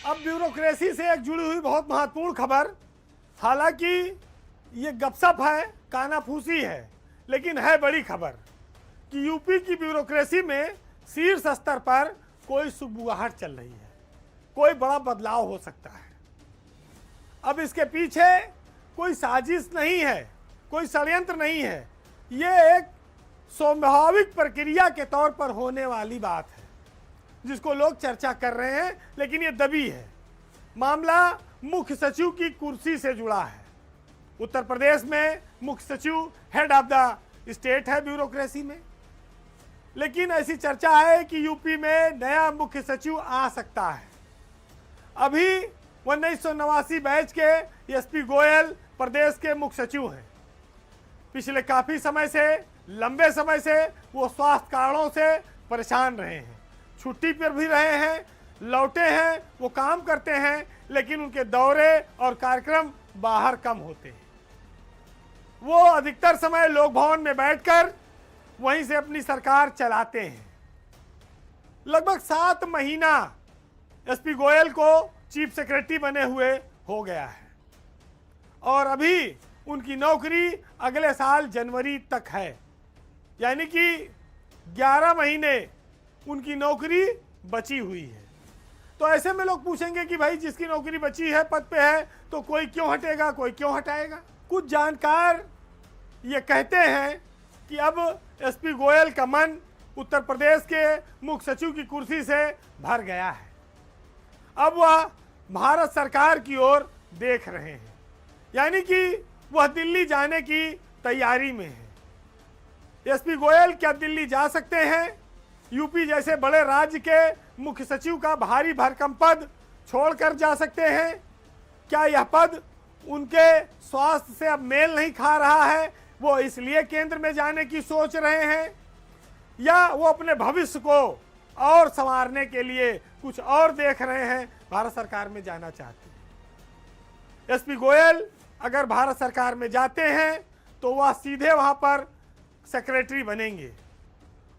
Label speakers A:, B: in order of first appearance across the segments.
A: अब ब्यूरोक्रेसी से एक जुड़ी हुई बहुत महत्वपूर्ण खबर, हालांकि ये गपशप है, कानाफूसी है, लेकिन है बड़ी खबर कि यूपी की ब्यूरोक्रेसी में शीर्ष स्तर पर कोई सुगबुगाहट चल रही है, कोई बड़ा बदलाव हो सकता है। अब इसके पीछे कोई साजिश नहीं है, कोई षड्यंत्र नहीं है, ये एक स्वाभाविक प्रक्रिया के तौर पर होने वाली बात है जिसको लोग चर्चा कर रहे हैं, लेकिन ये दबी है। मामला मुख्य सचिव की कुर्सी से जुड़ा है। उत्तर प्रदेश में मुख्य सचिव हेड ऑफ द स्टेट है ब्यूरोक्रेसी में, लेकिन ऐसी चर्चा है कि यूपी में नया मुख्य सचिव आ सकता है। अभी 1989 बैच के एसपी गोयल प्रदेश के मुख्य सचिव हैं। पिछले काफी समय से, लंबे समय से वो स्वास्थ्य कारणों से परेशान रहे हैं, छुट्टी पर भी रहे हैं, लौटे हैं, वो काम करते हैं, लेकिन उनके दौरे और कार्यक्रम बाहर कम होते हैं। वो अधिकतर समय लोक भवन में बैठकर वहीं से अपनी सरकार चलाते हैं। लगभग 7 महीना एसपी गोयल को चीफ सेक्रेटरी बने हुए हो गया है और अभी उनकी नौकरी अगले साल जनवरी तक है, यानी कि 11 महीने उनकी नौकरी बची हुई है। तो ऐसे में लोग पूछेंगे कि भाई जिसकी नौकरी बची है, पद पे है, तो कोई क्यों हटेगा, कोई क्यों हटाएगा। कुछ जानकार ये कहते हैं कि अब एसपी गोयल का मन उत्तर प्रदेश के मुख्य सचिव की कुर्सी से भर गया है। अब वह भारत सरकार की ओर देख रहे हैं, यानी कि वह दिल्ली जाने की तैयारी में है। एसपी गोयल क्या दिल्ली जा सकते हैं? यूपी जैसे बड़े राज्य के मुख्य सचिव का भारी भरकम पद छोड़कर जा सकते हैं? क्या यह पद उनके स्वास्थ्य से अब मेल नहीं खा रहा है, वो इसलिए केंद्र में जाने की सोच रहे हैं, या वो अपने भविष्य को और संवारने के लिए कुछ और देख रहे हैं, भारत सरकार में जाना चाहते हैं? एसपी गोयल अगर भारत सरकार में जाते हैं तो वह सीधे वहां पर सेक्रेटरी बनेंगे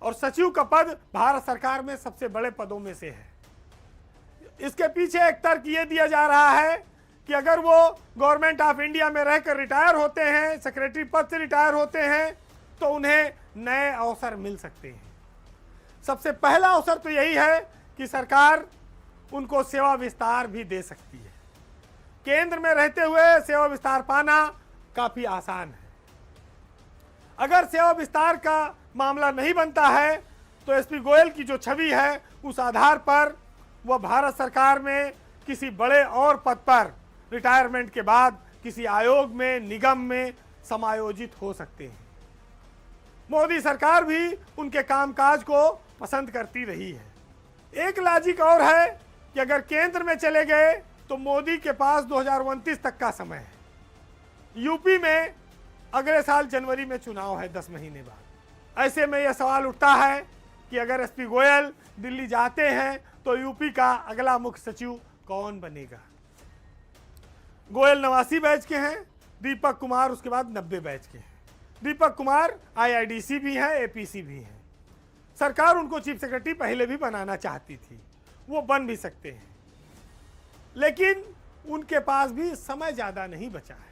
A: और सचिव का पद भारत सरकार में सबसे बड़े पदों में से है। इसके पीछे एक तर्क ये दिया जा रहा है कि अगर वो गवर्नमेंट ऑफ इंडिया में रहकर रिटायर होते हैं, सेक्रेटरी पद से रिटायर होते हैं, तो उन्हें नए अवसर मिल सकते हैं। सबसे पहला अवसर तो यही है कि सरकार उनको सेवा विस्तार भी दे सकती है। केंद्र में रहते हुए सेवा विस्तार पाना काफी आसान है। अगर सेवा विस्तार का मामला नहीं बनता है तो एसपी गोयल की जो छवि है, उस आधार पर वह भारत सरकार में किसी बड़े और पद पर रिटायरमेंट के बाद किसी आयोग में, निगम में समायोजित हो सकते हैं। मोदी सरकार भी उनके कामकाज को पसंद करती रही है। एक लॉजिक और है कि अगर केंद्र में चले गए तो मोदी के पास 2029 तक का समय है। यूपी में अगले साल जनवरी में चुनाव है, 10 महीने बाद। ऐसे में यह सवाल उठता है कि अगर एसपी गोयल दिल्ली जाते हैं तो यूपी का अगला मुख्य सचिव कौन बनेगा? गोयल 89 बैच के हैं, दीपक कुमार उसके बाद 90 बैच के हैं। दीपक कुमार आईआईडीसी भी हैं, एपीसी भी हैं। सरकार उनको चीफ सेक्रेटरी पहले भी बनाना चाहती थी, वो बन भी सकते हैं, लेकिन उनके पास भी समय ज़्यादा नहीं बचा है।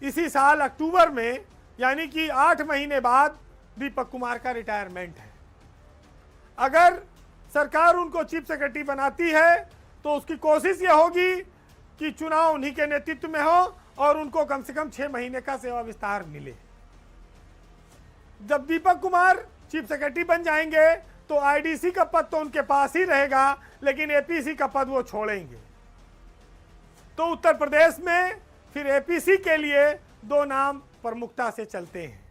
A: इसी साल अक्टूबर में, यानी कि 8 महीने बाद दीपक कुमार का रिटायरमेंट है। अगर सरकार उनको चीफ सेक्रेटरी बनाती है तो उसकी कोशिश ये होगी कि चुनाव उन्हीं के नेतृत्व में हो और उनको कम से कम 6 महीने का सेवा विस्तार मिले। जब दीपक कुमार चीफ सेक्रेटरी बन जाएंगे तो आईडीसी का पद तो उनके पास ही रहेगा, लेकिन एपीसी का पद वो छोड़ेंगे। तो उत्तर प्रदेश में फिर एपीसी के लिए 2 नाम प्रमुखता से चलते हैं।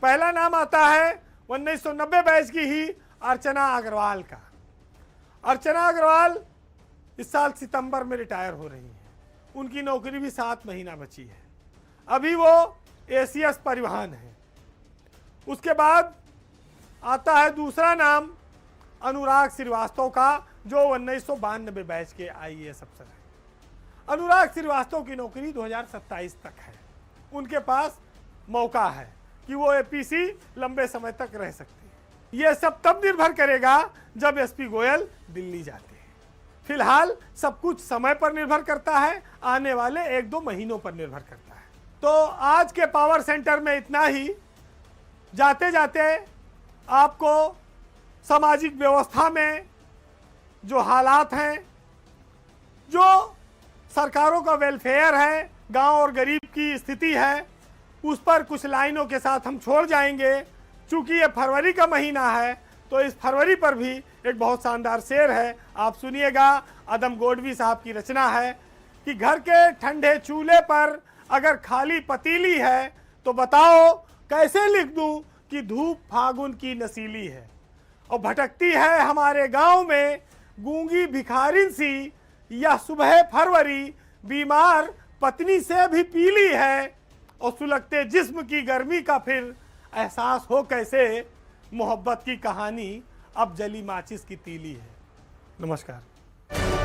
A: पहला नाम आता है 1990 बैच की ही अर्चना अग्रवाल का। अर्चना अग्रवाल इस साल सितंबर में रिटायर हो रही हैं। उनकी नौकरी भी 7 महीना बची है। अभी वो एसीएस परिवहन है। उसके बाद आता है दूसरा नाम अनुराग श्रीवास्तव का, जो 1992 बैच के आईएएस अफसर है। अनुराग श्रीवास्तव की नौकरी 2027 तक है। उनके पास मौका है कि वो एपीसी लंबे समय तक रह सकते हैं। यह सब तब निर्भर करेगा जब एसपी गोयल दिल्ली जाते हैं। फिलहाल सब कुछ समय पर निर्भर करता है, आने वाले 1-2 महीनों पर निर्भर करता है। तो आज के पावर सेंटर में इतना ही। जाते जाते आपको सामाजिक व्यवस्था में जो हालात हैं, जो सरकारों का वेलफेयर है, गांव और गरीब की स्थिति है, उस पर कुछ लाइनों के साथ हम छोड़ जाएंगे। चूंकि ये फरवरी का महीना है तो इस फरवरी पर भी एक बहुत शानदार शेर है, आप सुनिएगा। आदम गोडवी साहब की रचना है कि घर के ठंडे चूल्हे पर अगर खाली पतीली है तो बताओ कैसे लिख दूं कि धूप फागुन की नसीली है। और भटकती है हमारे गांव में गूंगी भिखारिन सी, यह सुबह फरवरी बीमार पत्नी से भी पीली है। और सुलगते जिस्म की गर्मी का फिर एहसास हो कैसे, मोहब्बत की कहानी अब जली माचिस की तीली है। नमस्कार।